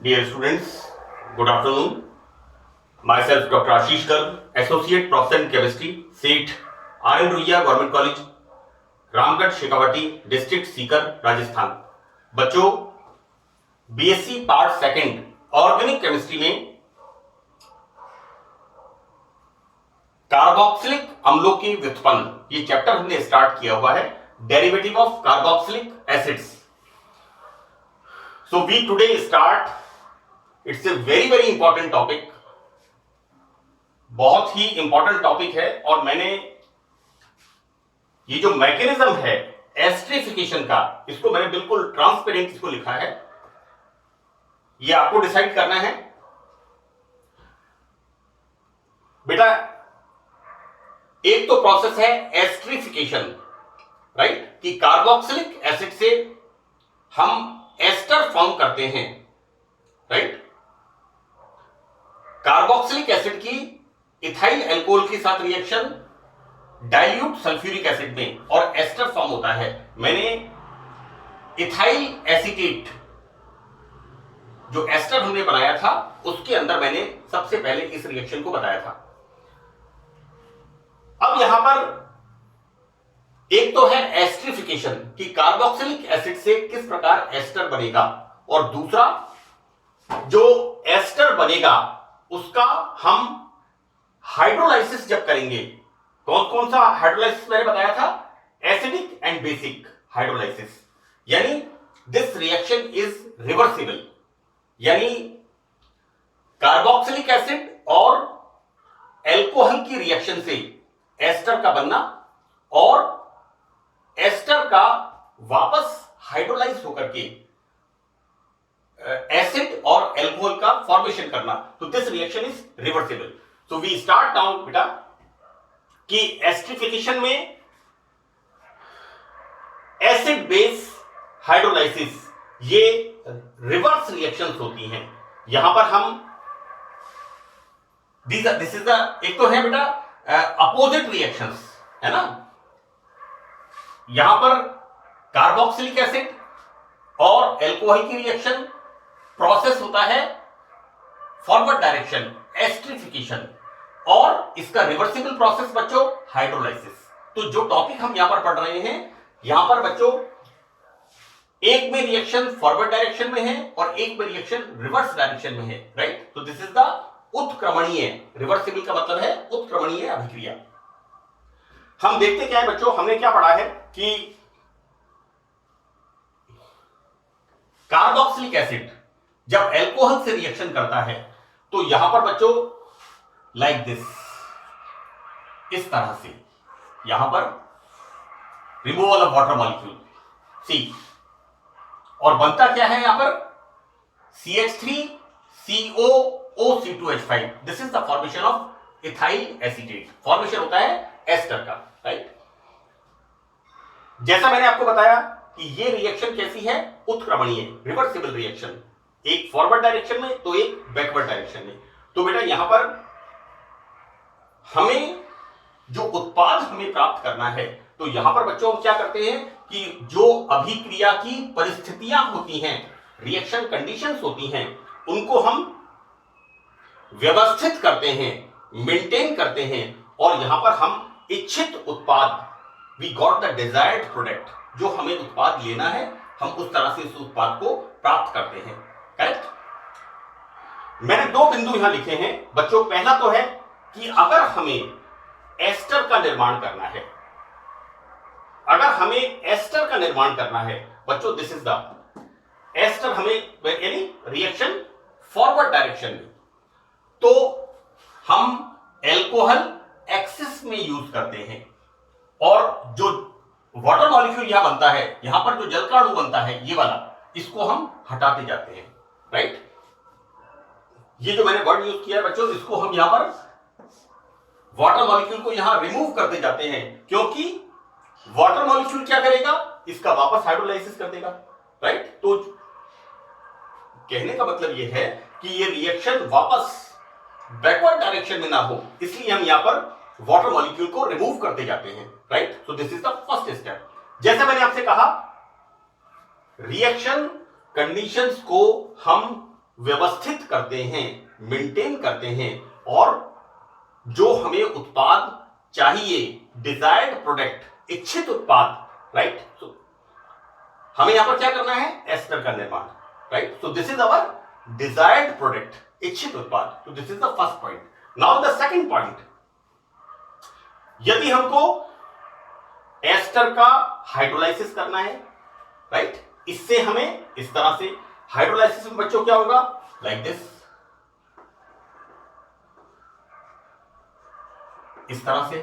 Dear students, good afternoon. Myself Dr. Ashish Garg, Associate Professor in Chemistry, SEET, R.N. Ruia Government College, Ramgarh Shekhawati, district Sikar, Rajasthan. बच्चों, BSc part second organic chemistry में carboxylic अम्लों की व्युत्पन्न ये chapter हमने start किया हुआ है, derivative of carboxylic acids. So we today start, it's a very very important topic, बहुत ही इंपॉर्टेंट टॉपिक है। और मैंने ये जो मैकेनिज्म है एस्ट्रिफिकेशन का, इसको मैंने बिल्कुल ट्रांसपेरेंट इसको लिखा है, ये आपको डिसाइड करना है। बेटा, एक तो प्रोसेस है एस्ट्रिफिकेशन, राइट, कि कार्बोक्सिलिक एसिड से हम एस्टर फॉर्म करते हैं, राइट। कार्बोक्सिलिक एसिड की इथाइल अल्कोहल के साथ रिएक्शन डाइल्यूट सल्फ्यूरिक एसिड में और एस्टर फॉर्म होता है। मैंने इथाइल एसीटेट जो एस्टर हमने बनाया था उसके अंदर मैंने सबसे पहले इस रिएक्शन को बताया था। अब यहां पर एक तो है एस्ट्रिफिकेशन कि कार्बोक्सिलिक एसिड से किस प्रकार एस्टर बनेगा, और दूसरा जो एस्टर बनेगा उसका हम हाइड्रोलाइसिस जब करेंगे, कौन कौन सा हाइड्रोलाइसिस मैंने बताया था, एसिडिक एंड बेसिक हाइड्रोलाइसिस, यानी दिस रिएक्शन इज रिवर्सिबल, यानी कार्बोक्सिलिक एसिड और एल्कोहल की रिएक्शन से एस्टर का बनना और एस्टर का वापस हाइड्रोलाइज होकर के एसिड और एल्कोहल का फॉर्मेशन करना, तो this reaction is reversible. So we start now बेटा कि एस्ट्रिफिकेशन में एसिड बेस हाइड्रोलाइसिस ये रिवर्स रिएक्शंस होती हैं। यहां पर हम दिस इज द, एक तो है बेटा अपोजिट रिएक्शंस, है ना। यहां पर कार्बोक्सिलिक एसिड और एल्कोहल की रिएक्शन प्रोसेस होता है फॉरवर्ड डायरेक्शन एस्ट्रिफिकेशन, और इसका रिवर्सिबल प्रोसेस बच्चों हाइड्रोलाइसिस। तो जो टॉपिक हम यहां पर पढ़ रहे हैं, यहां पर बच्चों एक में रिएक्शन फॉरवर्ड डायरेक्शन में है और एक में रिएक्शन रिवर्स डायरेक्शन में है, राइट। तो दिस इज द उत्क्रमणीय, रिवर्सिबल का मतलब है उत्क्रमणीय अभिक्रिया। हम देखते क्या है बच्चों, हमने क्या पढ़ा है कि कार्बोक्सिलिक एसिड जब एल्कोहल से रिएक्शन करता है तो यहां पर बच्चों लाइक दिस, इस तरह से यहां पर removal of water molecule see, और बनता क्या है यहां पर CH3COOC2H5, this is the formation of ethyl acetate, formation होता है एस्टर का, राइट। जैसा मैंने आपको बताया कि ये रिएक्शन कैसी है, उत्क्रमणीय रिवर्सिबल रिएक्शन, एक फॉरवर्ड डायरेक्शन में तो एक बैकवर्ड डायरेक्शन में। तो बेटा यहां पर हमें जो उत्पाद हमें प्राप्त करना है, तो यहां पर बच्चों हम क्या करते हैं कि जो अभिक्रिया की परिस्थितियां होती हैं, रिएक्शन कंडीशंस होती हैं, उनको हम व्यवस्थित करते हैं, मेंटेन करते हैं, और यहां पर हम इच्छित उत्पाद, we got the desired product, जो हमें उत्पाद लेना है हम उस तरह से इस उत्पाद को प्राप्त करते हैं, करेक्ट। मैंने दो बिंदु यहां लिखे हैं बच्चों। पहला तो है कि अगर हमें एस्टर का निर्माण करना है, अगर हमें एस्टर का निर्माण करना है बच्चों, दिस इज द एस्टर, हमें यानी रिएक्शन फॉरवर्ड डायरेक्शन में, तो हम एल्कोहल एक्सिस में यूज करते हैं, और जो वाटर मॉलिक्यूल यहां बनता है, यहां पर जो जल का अणु बनता है ये वाला, इसको हम हटाते जाते हैं, राइट। ये जो मैंने वर्ड यूज किया है बच्चों, इसको हम यहां पर वाटर मॉलिक्यूल को यहां रिमूव करते जाते हैं, क्योंकि वाटर मॉलिक्यूल क्या करेगा, इसका वापस हाइड्रोलाइसिस कर देगा, राइट। तो कहने का मतलब यह है कि ये रिएक्शन वापस बैकवर्ड डायरेक्शन में ना हो, इसलिए हम यहां पर वाटर मॉलिक्यूल को रिमूव करते जाते हैं, right. So this is the first step. जैसे मैंने आपसे कहा, रिएक्शन कंडीशंस को हम व्यवस्थित करते हैं, मेंटेन करते हैं, और जो हमें उत्पाद चाहिए, डिजायर्ड प्रोडक्ट, इच्छित उत्पाद, राइट। सो हमें यहां पर क्या करना है, एस्टर का निर्माण, right. So this is our desired product, इच्छित उत्पाद। तो this is the first point. Now the second point, यदि हमको एस्टर का हाइड्रोलाइसिस करना है, राइट, इससे हमें इस तरह से हाइड्रोलाइसिस में बच्चों क्या होगा, लाइक दिस, इस तरह से।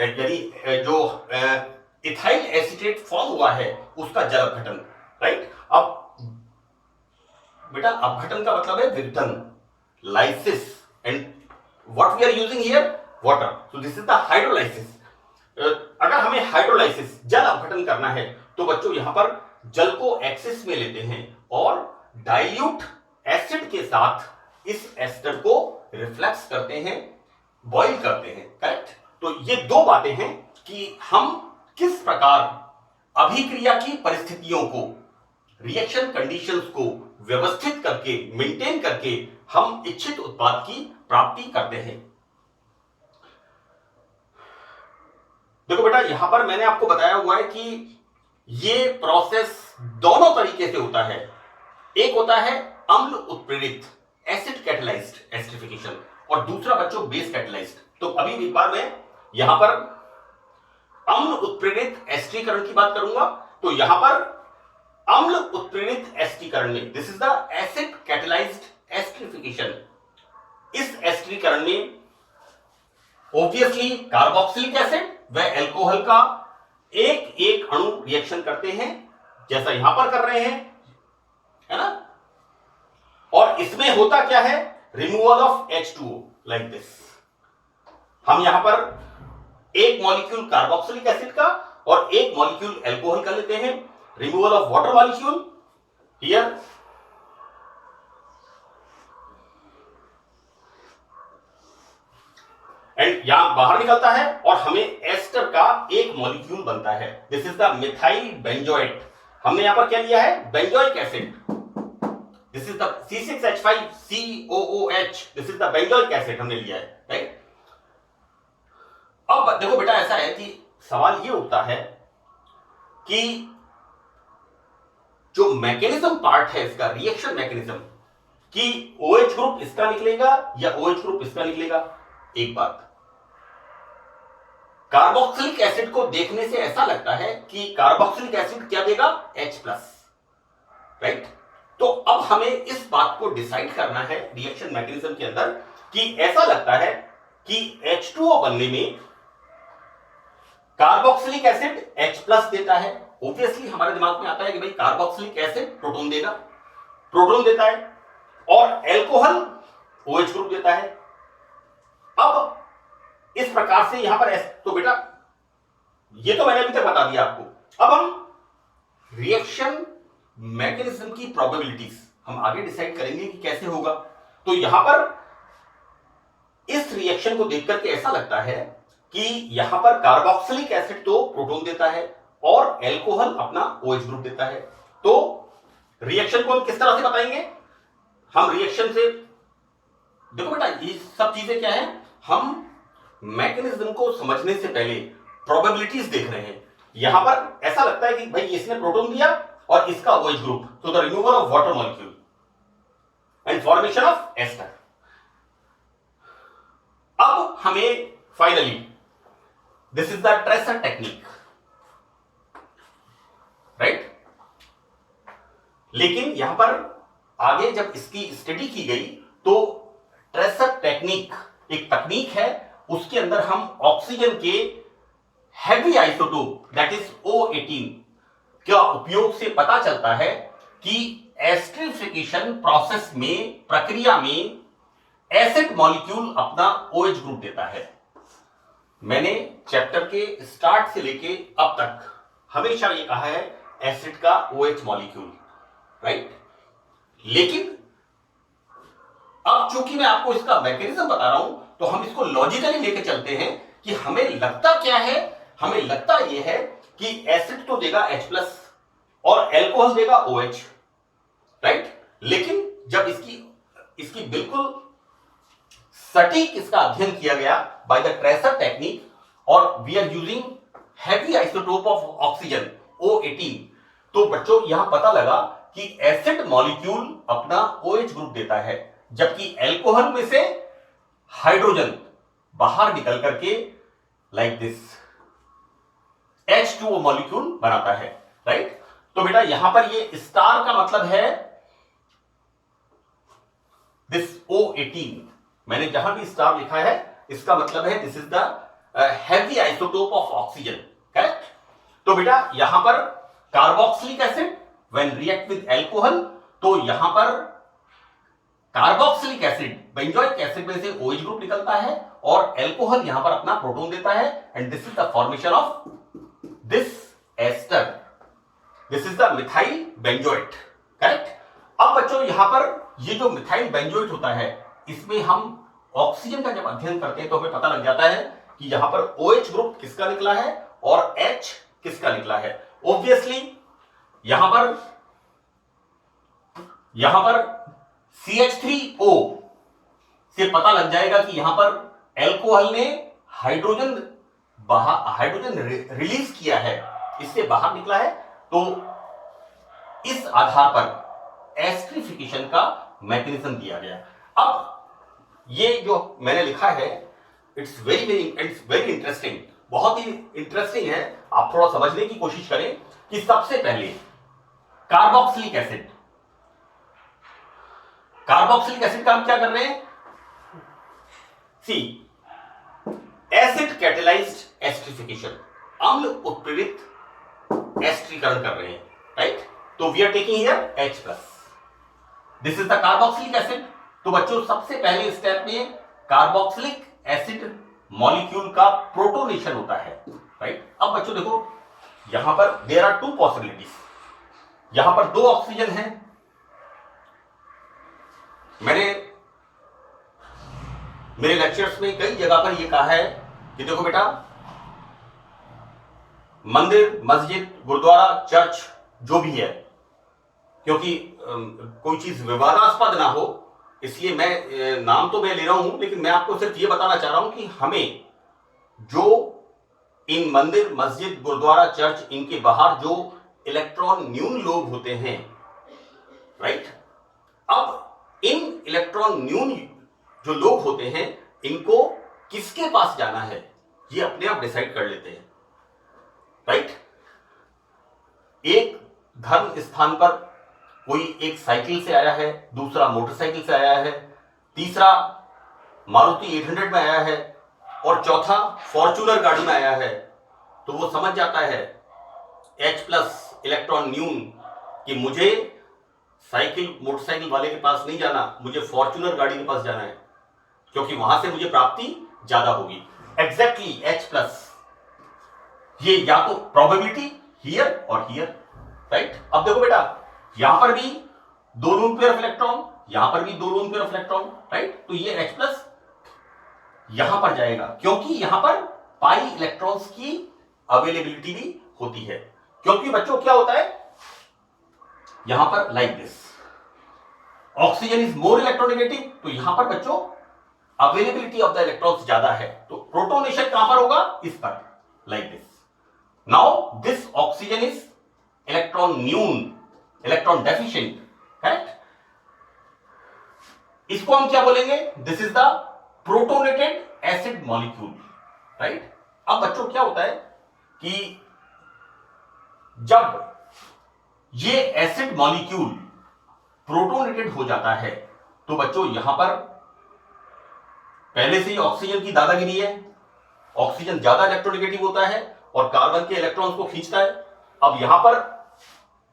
यदि जो इथाइल एसीटेट फॉर्म हुआ है उसका जल अपघटन, राइट। अब बेटा अपघटन का मतलब है विघटन, lysis, and what we are using here, water. So this is the hydrolysis. अगर हमें हाइड्रोलाइसिस, जल अपघटन करना है, तो बच्चों यहां पर जल को एक्सेस में लेते हैं और डाइल्यूट एसिड के साथ इस एस्टर को रिफ्लेक्स करते हैं, बॉइल करते हैं, करेक्ट। तो ये दो बातें हैं कि हम किस प्रकार अभिक्रिया की परिस्थितियों को, रिएक्शन कंडीशंस को व्यवस्थित करके, मेंटेन करके हम इच्छित उत्पाद की प्राप्ति करते हैं। देखो बेटा, यहां पर मैंने आपको बताया हुआ है कि ये प्रोसेस दोनों तरीके से होता है। एक होता है अम्ल उत्प्रेरित, एसिड कैटलाइज्ड एस्टरिफिकेशन, और दूसरा बच्चों बेस कैटलाइज्ड। तो अभी एक बार मैं यहां पर अम्ल उत्प्रेरित एस्टरीकरण की बात करूंगा। तो यहां पर अम्ल उत्प्रेरित एस्टरीकरण में, this is the acid catalysed esterification, इस एस्टरीकरण में ऑब्वियसली कार्बोक्सिलिक एसिड व एल्कोहल का एक एक अणु रिएक्शन करते हैं, जैसा यहां पर कर रहे हैं, है ना। और इसमें होता क्या है, removal of H2O, like this. हम यहां पर एक मॉलिक्यूल कार्बोक्सिलिक एसिड का और एक मॉलिक्यूल एल्कोहल का लेते हैं, removal of water molecule here, and यहां बाहर निकलता है और हमें एस्टर का एक मॉलिक्यूल बनता है। This is the methyl benzoate. हमने यहां पर क्या लिया है, benzoic acid. This is the C6H5COOH, this is the benzoic acid हमने लिया है, राइट। अब देखो बेटा, ऐसा है कि सवाल ये उठता है कि जो मैकेनिज्म पार्ट है इसका, रिएक्शन मैकेनिज्म, कि OH ग्रुप इसका निकलेगा या OH ग्रुप इसका निकलेगा। एक बात, कार्बोक्सिलिक एसिड को देखने से ऐसा लगता है कि कार्बोक्सिलिक एसिड क्या देगा, H+, राइट। तो अब हमें इस बात को डिसाइड करना है रिएक्शन मैकेनिज्म के अंदर कि ऐसा लगता है कि H2O बनने में कार्बोक्सिलिक एसिड H+ देता है। ऑब्वियसली हमारे दिमाग में आता है कि भाई कार्बोक्सिलिक एसिड प्रोटॉन देगा, प्रोटॉन देता है, और एल्कोहल OH ग्रुप देता है। अब इस प्रकार से यहां पर तो बेटा ये तो मैंने अभी तक बता दिया आपको। अब हम रिएक्शन मैकेनिज्म की प्रोबेबिलिटीज हम आगे डिसाइड करेंगे कि कैसे होगा। तो यहां पर इस रिएक्शन को देख करके ऐसा लगता है कि यहां पर कार्बोक्सिलिक एसिड तो प्रोटॉन देता है और एल्कोहल अपना OH ग्रुप देता है। तो रिएक्शन को हम किस तरह से बताएंगे, हम रिएक्शन से, देखो बेटा ये सब चीजें क्या है, हम मैकेनिज्म को समझने से पहले प्रोबेबिलिटीज देख रहे हैं। यहां पर ऐसा लगता है कि भाई इसने प्रोटॉन दिया और इसका OH ग्रुप, तो the removal of water molecule and formation of ester. अब हमें finally, this is the tracer technique, right. लेकिन यहां पर आगे जब इसकी स्टडी की गई तो ट्रेसर टेक्निक एक तकनीक है, उसके अंदर हम ऑक्सीजन के heavy isotope that is O18 का उपयोग से पता चलता है कि एस्टरिफिकेशन प्रोसेस में, प्रक्रिया में एसिड मॉलिक्यूल अपना OH ग्रुप देता है। मैंने चैप्टर के स्टार्ट से लेके अब तक हमेशा ये कहा है एसिड का OH मॉलिक्यूल, राइट। लेकिन अब चूंकि मैं आपको इसका मैकेनिज्म बता रहा हूं तो हम इसको लॉजिकली लेके चलते हैं कि हमें लगता क्या है, हमें लगता यह है कि एसिड तो देगा H+ और एल्कोहल देगा OH, राइट। लेकिन जब इसकी बिल्कुल सटीक इसका अध्ययन किया गया बाय द ट्रेसर टेक्निक और we are using heavy isotope of oxygen O18, तो बच्चों यहां पता लगा कि एसिड मॉलिक्यूल अपना OH ग्रुप देता है, जबकि अल्कोहल में से हाइड्रोजन बाहर निकल करके लाइक दिस H2O मॉलिक्यूल बनाता है, राइट। तो बेटा यहां पर ये स्टार का मतलब है दिस O18, मैंने जहां भी स्टार लिखा है इसका मतलब है this is the heavy isotope of oxygen, correct. तो बेटा यहां पर carboxylic acid when react with alcohol, तो यहां पर कार्बोक्सिलिक एसिड बेंजोइक एसिड में से OH ग्रुप निकलता है और अल्कोहल यहां पर अपना प्रोटॉन देता है and this is the formation of this ester, this is the methyl benzoate, correct. अब बच्चों यहां पर ये जो मिथाइल बेंजोएट होता है इसमें हम ऑक्सीजन का जब अध्ययन करते हैं तो हमें पता लग जाता है कि यहां पर OH ग्रुप किसका निकला है और H किसका निकला है। ऑब्वियसली यहां पर CH3O से पता लग जाएगा कि यहां पर अल्कोहल ने हाइड्रोजन रिलीज किया है, इससे बाहर निकला है, तो इस आधार पर एस्टरिफिकेशन का मैकेनिज्म दिया गया। अब ये जो मैंने लिखा है इट्स वेरी इंटरेस्टिंग, बहुत ही इंटरेस्टिंग है। आप थोड़ा समझने की कोशिश करें कि सबसे पहले कार्बोक्सिलिक एसिड का हम क्या कर रहे हैं, सी एसिड कैटेलाइज्ड एस्टरिफिकेशन, अम्ल उत्प्रेरित एस्टरीकरण कर रहे हैं, राइट। तो we are taking here H+, this is the carboxylic acid. तो बच्चों सबसे पहले स्टेप में कार्बोक्सिलिक एसिड मॉलिक्यूल का प्रोटोनेशन होता है, राइट। अब बच्चों देखो यहां पर देयर आर टू पॉसिबिलिटीज, यहां पर दो ऑक्सीजन है। मैंने मेरे लेक्चर्स में कई जगह पर यह कहा है कि देखो बेटा मंदिर, मस्जिद, गुरुद्वारा, चर्च जो भी है, क्योंकि कोई चीज विवादास्पद ना हो इसलिए मैं नाम तो मैं ले रहा हूं, लेकिन मैं आपको सिर्फ ये बताना चाह रहा हूं कि हमें जो इन मंदिर, मस्जिद, गुरुद्वारा, चर्च, इनके बाहर जो इलेक्ट्रॉन न्यून लोग होते हैं, राइट। अब इन इलेक्ट्रॉन न्यून जो लोग होते हैं इनको किसके पास जाना है ये अपने आप डिसाइड कर लेते हैं, राइट। एक धर्म स्थान पर कोई एक साइकिल से आया है, दूसरा मोटरसाइकिल से आया है, तीसरा मारुति 800 में आया है और चौथा फॉर्च्यूनर गाड़ी में आया है, तो वो समझ जाता है H+ इलेक्ट्रॉन न्यून कि मुझे मोटरसाइकिल वाले के पास नहीं जाना, मुझे फॉर्च्यूनर गाड़ी के पास जाना है, क्योंकि वहां से मुझे प्राप्ति ज्यादा होगी। एग्जैक्टली H+, ये या तो प्रोबेबिलिटी हियर और हियर, राइट। अब देखो बेटा यहां पर भी दो लोन पेयर ऑफ इलेक्ट्रॉन, यहां पर भी दो lone pair of electron, right. तो ये H+ यहां पर जाएगा क्योंकि यहां पर पाई इलेक्ट्रॉन्स की अवेलेबिलिटी भी होती है, क्योंकि बच्चों क्या होता है यहां पर like this oxygen is more electronegative, तो यहां पर बच्चों अवेलेबिलिटी ऑफ द इलेक्ट्रॉन्स ज्यादा है, तो प्रोटोनेशन कहां पर होगा, इस पर, like this. Now this oxygen is electron न्यून, इलेक्ट्रॉन डेफिशिएंट, करेक्ट। इसको हम क्या बोलेंगे, this is the protonated acid molecule, right. अब बच्चों क्या होता है कि जब ये एसिड मॉलिक्यूल प्रोटोनेटेड हो जाता है तो बच्चों यहां पर पहले से ही ऑक्सीजन की दादागिरी है, ऑक्सीजन ज्यादा इलेक्ट्रोनेगेटिव होता है और कार्बन के इलेक्ट्रॉन्स को खींचता है। अब यहां पर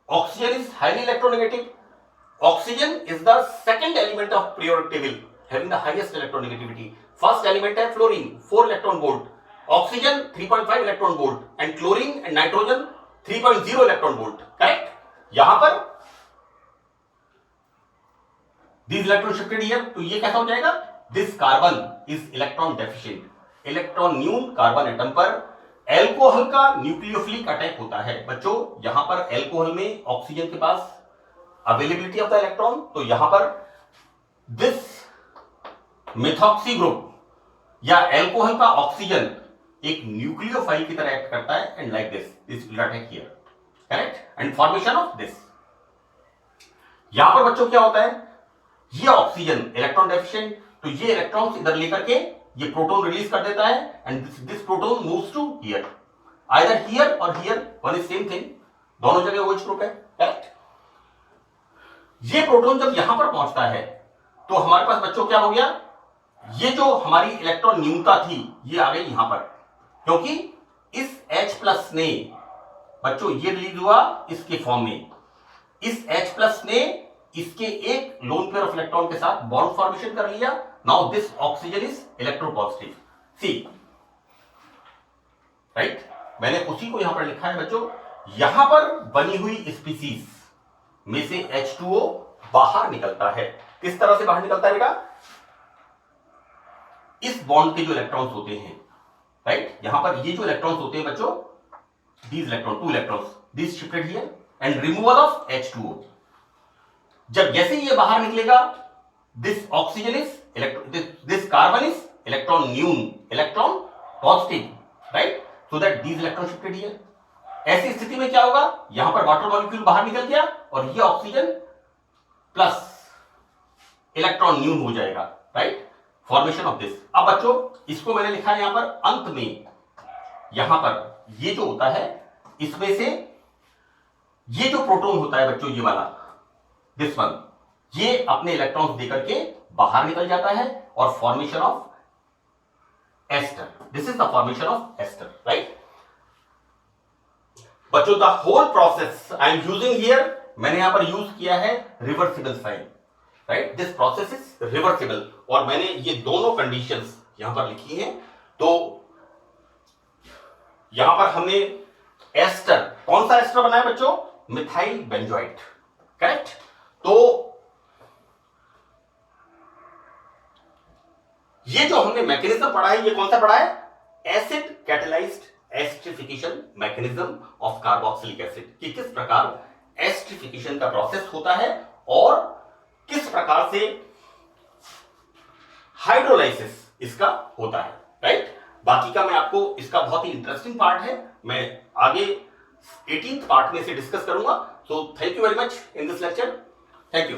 oxygen is highly electronegative, oxygen is the second element of periodic table having the highest electronegativity. First element है fluorine 4 electron volt, oxygen 3.5 electron volt and chlorine and nitrogen 3.0 electron volt, correct. यहां पर this electron shifted here, तो ये कैसा हो जाएगा, this carbon is electron deficient, electron न्यून carbon atom पर एल्कोहल का न्यूक्लियोफिलिक अटैक होता है। बच्चों यहां पर एल्कोहल में ऑक्सीजन के पास अवेलेबिलिटी ऑफ द इलेक्ट्रॉन, तो यहां पर दिस मेथॉक्सी ग्रुप या एल्कोहल का ऑक्सीजन एक न्यूक्लियोफाइल की तरह एक्ट करता है and like this will attack here, correct, and formation of this. यहां पर बच्चों क्या होता है, ये ऑक्सीजन इलेक्ट्रॉन डेफिशिएंट, तो ये इलेक्ट्रॉन्स इधर लेकर के ये प्रोटॉन रिलीज कर देता है and this proton moves to here, either here और here, one is same thing, दोनों जगह OH ग्रुप है, करेक्ट। ये प्रोटॉन जब यहां पर पहुंचता है तो हमारे पास बच्चों क्या हो गया, ये जो हमारी इलेक्ट्रॉन न्यूनता थी ये आ गई यहां पर, क्योंकि इस H+ ने बच्चों ये रिलीज हुआ इसके फॉर्म में, इस H+ ने इसके एक लोन पेयर ऑफ इलेक्ट्रॉन के साथ बॉन्ड फॉर्मेशन कर लिया। Now this oxygen is electropositive, see, right. मैंने उसी को यहां पर लिखा है बच्चों, यहां पर बनी हुई स्पीसीज में से H2O बाहर निकलता है। किस तरह से बाहर निकलता है बेटा, इस बॉन्ड के जो इलेक्ट्रॉन्स होते हैं, राइट, यहां पर ये जो इलेक्ट्रॉन्स होते हैं बच्चों, these electron, 2 electrons, these shifted here and removal of H2O। जब जैसे ही ये बाहर निकलेगा, this oxygen is this carbon is electron न्यून, electron positive, right, so that these electron shifted here. ऐसी स्थिति में क्या होगा, यहां पर वाटर मॉलिक्यूल बाहर निकल गया और ये ऑक्सीजन प्लस इलेक्ट्रॉन न्यून हो जाएगा, राइट, फॉर्मेशन ऑफ दिस। अब बच्चों इसको मैंने लिखा है यहां पर अंत में, यहां पर ये जो होता है इसमें से ये जो प्रोटॉन होता है बच्चों, ये वाला दिस वन, ये अपने इलेक्ट्रॉन्स देकर के बाहर निकल जाता है और formation of ester, this is the formation of ester, right. बच्चों the whole process I am using here, मैंने यहां पर यूज किया है reversible sign, right, this process is reversible, और मैंने ये दोनों कंडीशंस यहां पर लिखी हैं। तो यहां पर हमने एस्टर, कौन सा एस्टर बनाया बच्चों, मिथाइल बेंजोएट, करेक्ट। तो ये जो हमने मैकेनिज्म पढ़ा है, ये कौन सा पढ़ा है, acid catalysed esterification mechanism of carboxylic acid, कि किस प्रकार एस्टरिफिकेशन का प्रोसेस होता है और किस प्रकार से हाइड्रोलाइसिस इसका होता है, राइट। बाकी का मैं आपको, इसका बहुत ही इंटरेस्टिंग पार्ट है, मैं आगे 18th पार्ट में से डिस्कस करूंगा। So thank you very much in this lecture, thank you.